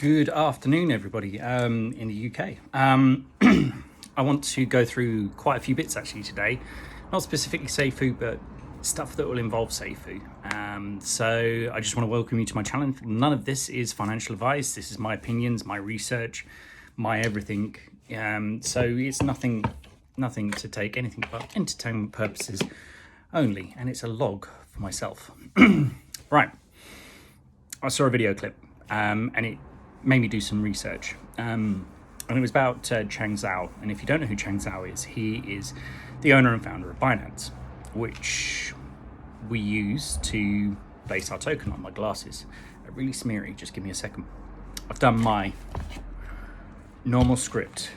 Good afternoon, everybody in the UK. I want to go through quite a few bits actually today, not specifically Safuu, but stuff that will involve Safuu. So I just want to welcome you to my channel. None of this is financial advice. This is my opinions, my research, my everything. So it's nothing to take anything but entertainment purposes only, and it's a log for myself. Right. I saw a video clip, and it made me do some research. And it was about Chang Zhao. And if you don't know who Chang Zhao is, he is the owner and founder of Binance, which we use to base our token on. My glasses are really smeary. Just give me a second. I've done my normal script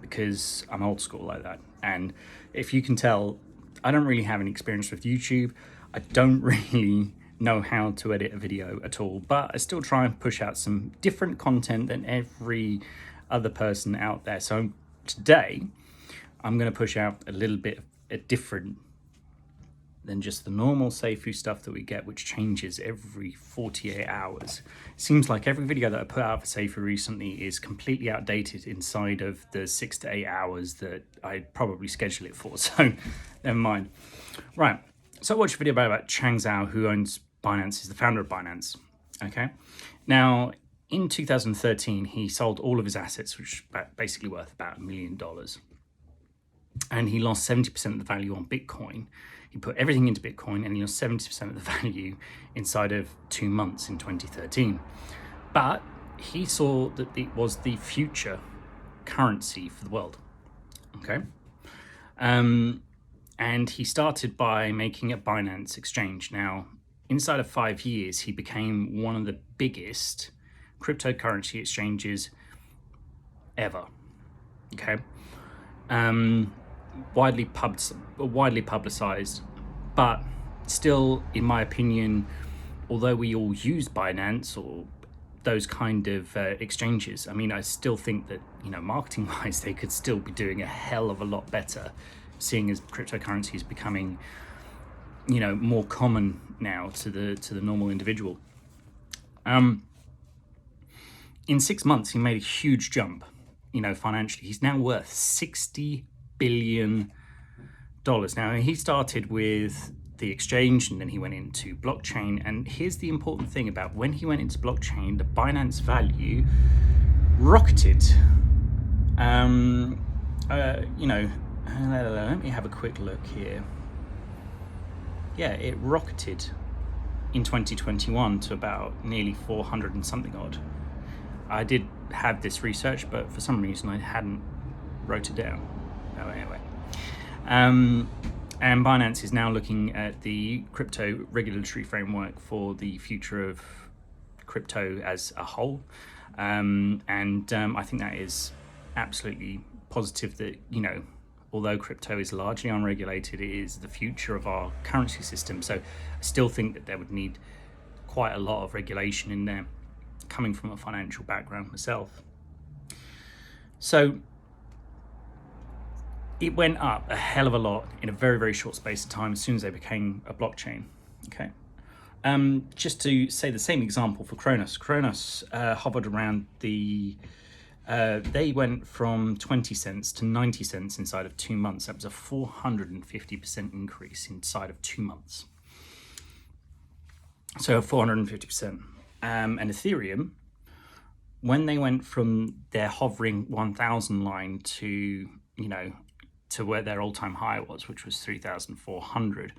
because I'm old school like that. And if you can tell, I don't really have any experience with YouTube. I don't really know how to edit a video at all, but I still try and push out some different content than every other person out there. So today I'm going to push out a little bit different than just the normal Safuu stuff that we get, which changes every 48 hours. It seems like every video that I put out for Safuu recently is completely outdated inside of the 6 to 8 hours that I probably schedule it for. So never mind. Right. So I watched a video about Chang Zhao, who owns Binance, is the founder of Binance. Okay. Now, in 2013, he sold all of his assets, which is basically worth about $1 million. And he lost 70% of the value on Bitcoin. He put everything into Bitcoin and he lost 70% of the value inside of 2 months in 2013. But he saw that it was the future currency for the world. Okay. And he started by making a Binance exchange. Now, inside of 5 years, he became one of the biggest cryptocurrency exchanges ever. Okay. Widely publicized, but still, in my opinion, although we all use Binance or those kind of exchanges, I mean, I still think that, marketing wise, they could still be doing a hell of a lot better, seeing as cryptocurrency is becoming, more common now to the normal individual. In 6 months, he made a huge jump, financially. He's now worth $60 billion. Now, he started with the exchange and then he went into blockchain. And here's the important thing about when he went into blockchain, the Binance value rocketed. Let me have a quick look here. Yeah, it rocketed in 2021 to about nearly 400 and something odd. I did have this research, but for some reason I hadn't wrote it down. Oh, anyway. And Binance is now looking at the crypto regulatory framework for the future of crypto as a whole. I think that is absolutely positive that, although crypto is largely unregulated, it is the future of our currency system. So I still think that there would need quite a lot of regulation in there, coming from a financial background myself. So it went up a hell of a lot in a very, very short space of time as soon as they became a blockchain. Okay. Just to say the same example for Kronos. Kronos hovered around they went from 20 cents to 90 cents inside of 2 months. That was a 450% increase inside of 2 months. So 450%. And Ethereum, when they went from their hovering 1,000 line to, to where their all-time high was, which was 3,400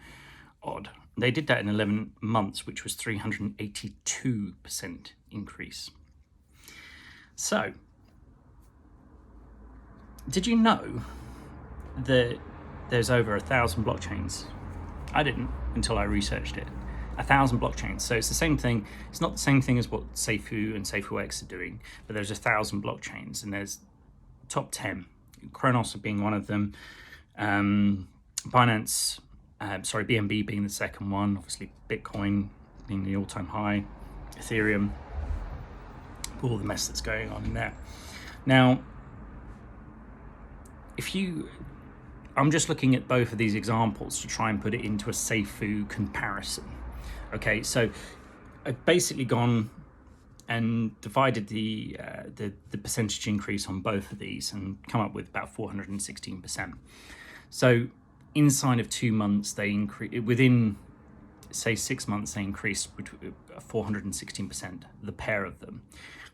odd, they did that in 11 months, which was 382% increase. So, did you know that there's over 1,000 blockchains? I didn't until I researched it. 1,000 blockchains. So it's the same thing. It's not the same thing as what Safuu and SafuuX are doing, but there's 1,000 blockchains and there's top 10. Kronos being one of them. BNB being the second one. Obviously Bitcoin being the all-time high. Ethereum. All the mess that's going on in there. Now, I'm just looking at both of these examples to try and put it into a Safuu comparison. Okay, so I've basically gone and divided the percentage increase on both of these and come up with about 416%. So inside of 2 months, they within say 6 months, they increased 416%, the pair of them,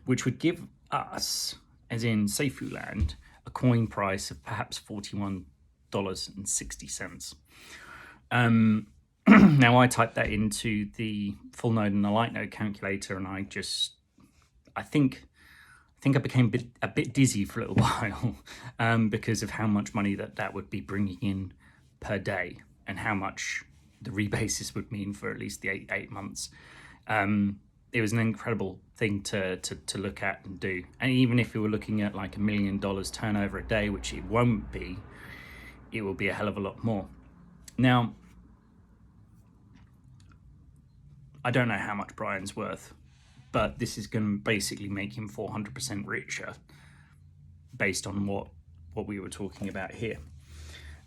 which would give us, as in Safuu land, a coin price of perhaps $41.60. Now I typed that into the full node and the light node calculator, and I think I became a bit dizzy for a little while because of how much money that would be bringing in per day, and how much the rebasis would mean for at least the eight months. It was an incredible thing to look at and do. And even if we were looking at like $1 million turnover a day, which it won't be, it will be a hell of a lot more. Now, I don't know how much Brian's worth, but this is going to basically make him 400% richer based on what we were talking about here.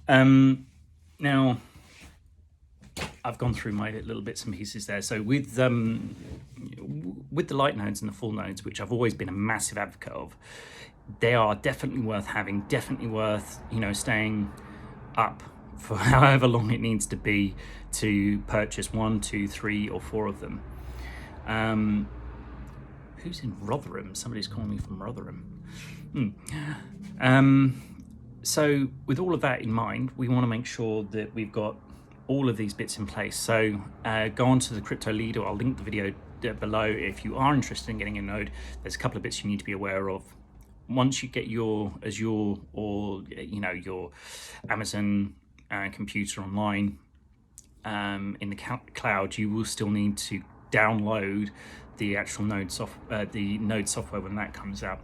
Now, I've gone through my little bits and pieces there. So with the light nodes and the full nodes, which I've always been a massive advocate of, they are definitely worth having, definitely worth, staying up for however long it needs to be to purchase 1, 2, 3, or 4 of them. Who's in Rotherham? Somebody's calling me from Rotherham. So with all of that in mind, we want to make sure that we've got all of these bits in place. So go on to the Crypto Leader. I'll link the video below. If you are interested in getting a node, there's a couple of bits you need to be aware of. Once you get your Azure or your Amazon computer online in the cloud, you will still need to download the actual node software when that comes out.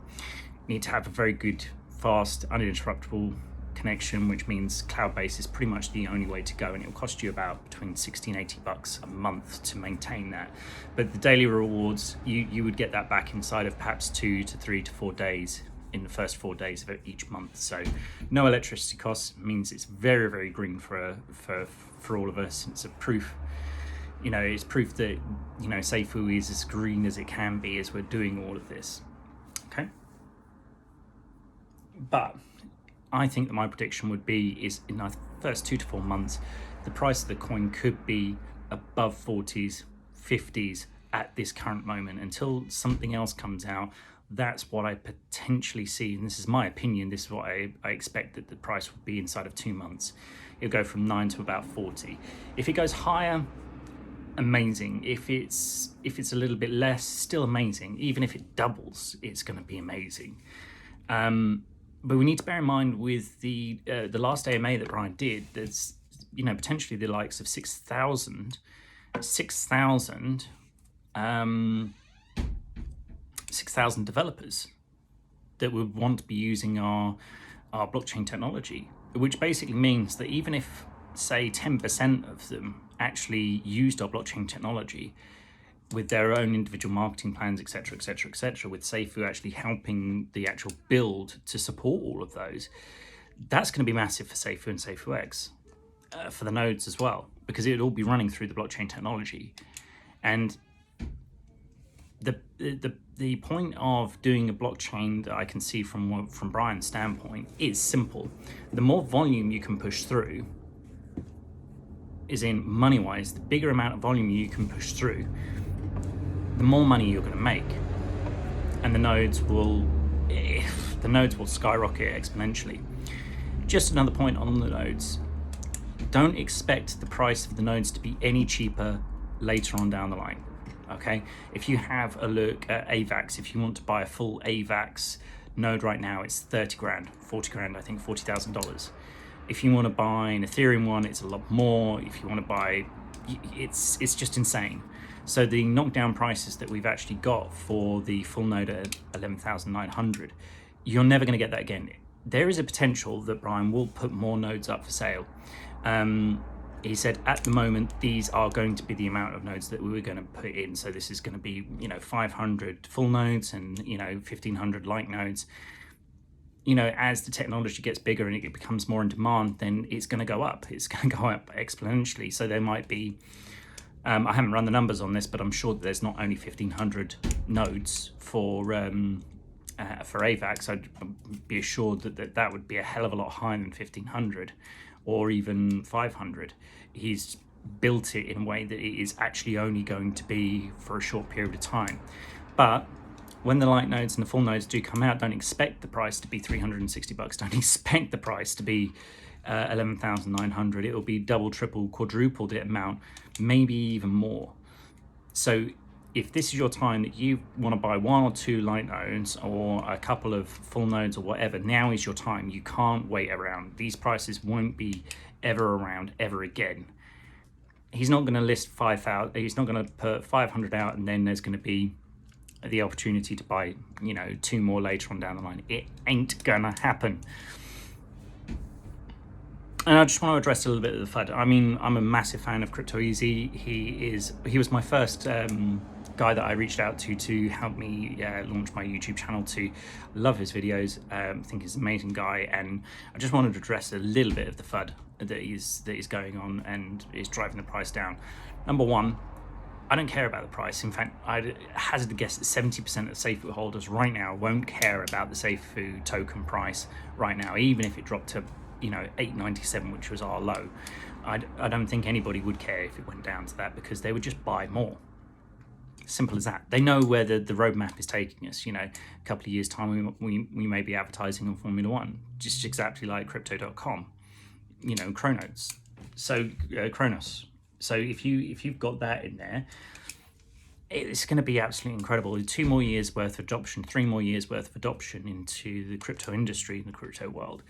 You need to have a very good, fast, uninterruptible connection, which means cloud-based is pretty much the only way to go, and it'll cost you about between $60 and $80 a month to maintain that. But the daily rewards, you would get that back inside of perhaps 2 to 3 to 4 days in the first 4 days of each month. So no electricity costs means it's very, very green for all of us. It's a proof, it's proof that Safuu is as green as it can be as we're doing all of this. Okay, but I think that my prediction would be is in the first 2 to 4 months, the price of the coin could be above 40s, 50s at this current moment until something else comes out. That's what I potentially see, and this is my opinion. This is what I expect that the price will be inside of 2 months. It'll go from 9 to about 40. If it goes higher, amazing. If it's a little bit less, still amazing. Even if it doubles, it's going to be amazing. But we need to bear in mind with the last AMA that Brian did, there's potentially the likes of 6,000 developers that would want to be using our blockchain technology, which basically means that even if, say, 10% of them actually used our blockchain technology with their own individual marketing plans, etc., with Safuu actually helping the actual build to support all of those, that's going to be massive for Safuu and SafuuX, for the nodes as well, because it would all be running through the blockchain technology. And the point of doing a blockchain that I can see from Brian's standpoint is simple. The more volume you can push through, is in money-wise, the bigger amount of volume you can push through, the more money you're going to make, and the nodes will skyrocket exponentially. Just another point on the nodes: don't expect the price of the nodes to be any cheaper later on down the line. Okay, if you have a look at AVAX, if you want to buy a full AVAX node right now, it's 30 grand, 40 grand, I think $40,000. If you want to buy an Ethereum one, it's a lot more. If you want to buy, it's just insane. So the knockdown prices that we've actually got for the full node at 11,900, you're never going to get that again. There is a potential that Brian will put more nodes up for sale. He said at the moment, these are going to be the amount of nodes that we were going to put in. So this is going to be, 500 full nodes and, 1,500 light nodes. As the technology gets bigger and it becomes more in demand, then it's going to go up. It's going to go up exponentially. So there might be I haven't run the numbers on this, but I'm sure that there's not only 1,500 nodes for AVAX. I'd be assured that would be a hell of a lot higher than 1,500 or even 500. He's built it in a way that it is actually only going to be for a short period of time. But when the light nodes and the full nodes do come out, don't expect the price to be $360. Don't expect the price to be 11,900. It will be double, triple, quadruple the amount, maybe even more. So if this is your time that you want to buy 1 or 2 light nodes or a couple of full nodes or whatever, now is your time. You can't wait around. These prices won't be ever around ever again. He's not going to list 5,000. He's not going to put 500 out and then there's going to be the opportunity to buy, 2 more later on down the line. It ain't gonna happen. And I just want to address a little bit of the FUD. I mean, I'm a massive fan of Crypto Easy. He was my first guy that I reached out to help me launch my YouTube channel. To love his videos. Think he's an amazing guy, and I just wanted to address a little bit of the FUD that is going on and is driving the price down. Number one, I don't care about the price. In fact, I'd hazard to guess that 70% of Safuu holders right now won't care about the Safuu token price right now, even if it dropped to, $8.97, which was our low. I don't think anybody would care if it went down to that, because they would just buy more. Simple as that. They know where the roadmap is taking us. A couple of years' time, we may be advertising on Formula One, just exactly like Crypto.com. Chronos. Chronos. So if you've got that in there, it's going to be absolutely incredible. 2 more years worth of adoption, 3 more years worth of adoption into the crypto industry and the crypto world.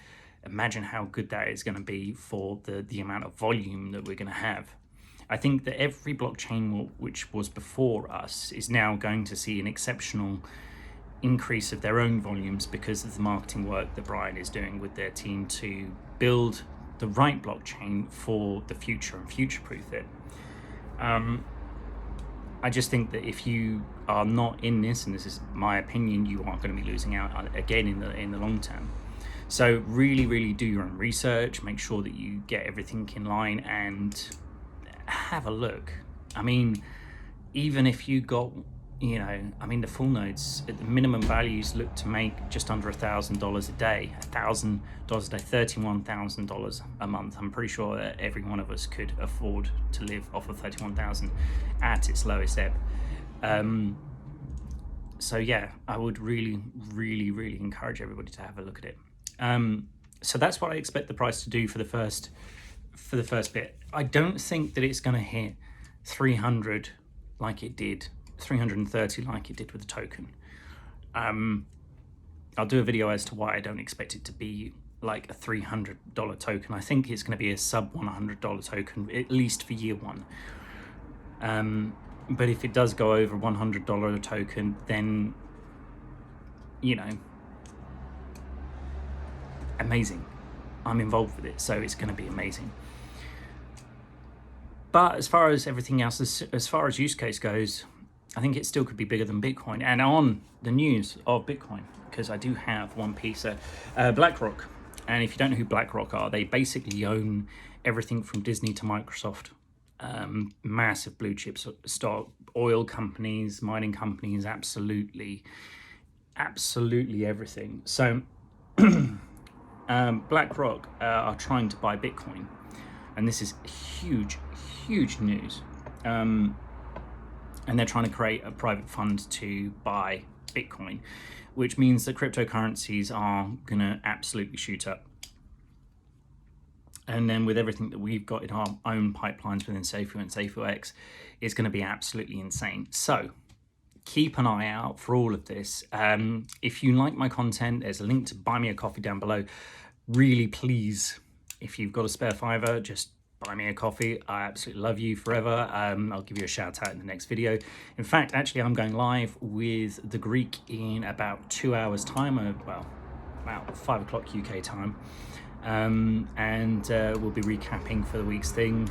Imagine how good that is going to be for the amount of volume that we're going to have. I think that every blockchain which was before us is now going to see an exceptional increase of their own volumes because of the marketing work that Brian is doing with their team to build the right blockchain for the future and future-proof it. I just think that if you are not in this, and this is my opinion, you are going to be losing out again in the long term. So really, really do your own research. Make sure that you get everything in line and have a look. I mean, even if you got, the full nodes at the minimum values look to make just under $1,000 a day, $1,000 a day, $31,000 a month. I'm pretty sure that every one of us could afford to live off of 31,000 at its lowest ebb. So yeah, I would really, really, really encourage everybody to have a look at it. So that's what I expect the price to do for the first bit. I don't think that it's going to hit 300 like it did, 330 like it did with the token. I'll do a video as to why I don't expect it to be like a $300 token. I think it's going to be a sub $100 token, at least for year one. But if it does go over $100 token, then, amazing. I'm involved with it, so it's going to be amazing. But as far as everything else, as far as use case goes, I think it still could be bigger than Bitcoin. And on the news of Bitcoin, because I do have one piece, BlackRock. And if you don't know who BlackRock are, they basically own everything from Disney to Microsoft. Massive blue chip stock, oil companies, mining companies, absolutely everything. So BlackRock are trying to buy Bitcoin, and this is huge news. And they're trying to create a private fund to buy Bitcoin, which means that cryptocurrencies are going to absolutely shoot up. And then with everything that we've got in our own pipelines within Safuu and SafuuX, it's going to be absolutely insane. So keep an eye out for all of this. If you like my content, there's a link to buy me a coffee down below. Really, please, if you've got a spare $5, just buy me a coffee. I absolutely love you forever. I'll give you a shout out in the next video. In fact, actually, I'm going live with the Greek in about 2 hours time, well, about 5 o'clock UK time. And we'll be recapping for the week's thing.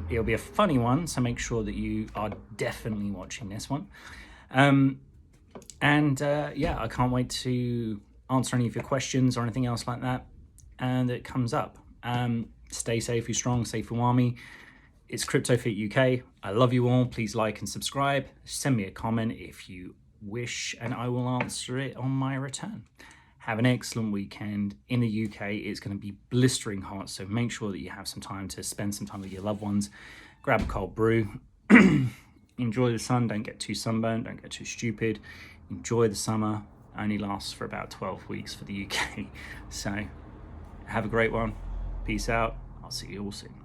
It'll be a funny one, so make sure that you are definitely watching this one. Yeah, I can't wait to answer any of your questions or anything else like that, and it comes up. Stay safe, you strong, Safuu Army. It's CryptoFit UK. I love you all. Please like and subscribe. Send me a comment if you wish, and I will answer it on my return. Have an excellent weekend. In the UK, it's going to be blistering hot, so make sure that you have some time to spend some time with your loved ones. Grab a cold brew. Enjoy the sun. Don't get too sunburned. Don't get too stupid. Enjoy the summer. Only lasts for about 12 weeks for the UK. So have a great one. Peace out. I'll see you all soon.